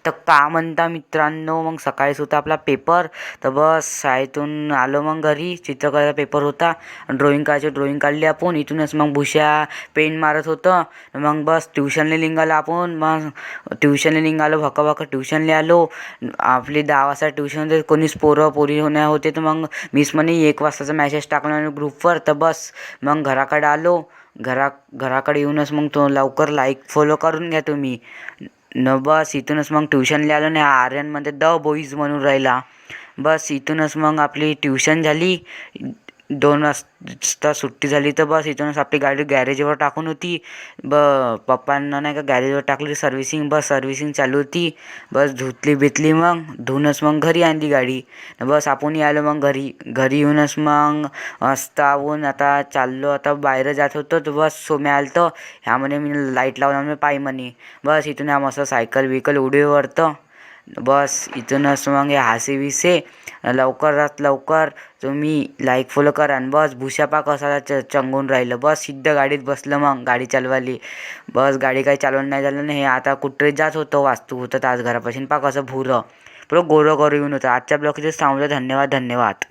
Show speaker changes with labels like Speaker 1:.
Speaker 1: तर का म्हणता मित्रांनो, मग सकाळीच होता आपला पेपर. तर बस शाळेतून आलो मग घरी. चित्रकलेचा पेपर होता, ड्रॉइंग काढली आपण. इथूनच मग भुशा पेन मारत होतं. मग बस ट्युशनला निघालो आपण. मग ट्युशनला निघालो, भकाभका ट्युशनला आलो. आपली 10 वाजता ट्युशन होते, कोणीच पोरी होण्या होते. तर मग मिस म्हणे 1 वाजताचा मॅसेज टाकला ग्रुपवर. तर बस मग घराकडे आलो. घराकडे येऊनच मग तो लवकर लाईक फॉलो करून घ्या तुम्ही बस इथूनच मग ट्युशनला आलो. नाही आर्यनमध्ये बॉईज म्हणून राहिला. बस इथूनच मग आपली ट्युशन झाली. 2 वाजता सुट्टी झाली. तर बस इथूनच आपली गाडी गॅरेजवर टाकून होती. पप्पांना नाही का गॅरेजवर टाकली सर्व्हिसिंग चालू होती. बस धुतली मग धुवूनच मग घरी आणली गाडी. बस आपणही आलो मग घरी येऊनच मग आपण आता चाललो. आता बाहेर जात होतो. तर बस सोम्या आलतं. ह्या म्हणे मी लाईट लावून मी पाय म्हणे. बस इथून या मस्त सायकल उडीवरतं. बस इथूनच मग हे हासे लवकरात लवकर तुम्ही लाईक फॉलो करा. आणि बस भुशापा कसा चंगून राहिलं. बस सिद्ध गाडीत बसलं मग गाडी चालवाली. बस गाडी काही चालवून नाही झालं नाही. हे आता कुठे जात होतं, वास्तू होतं आज घरापासून. कसं भुरं पुरं गोरं येऊन होतं. आजच्या ब्लॉगचे सांगू. धन्यवाद.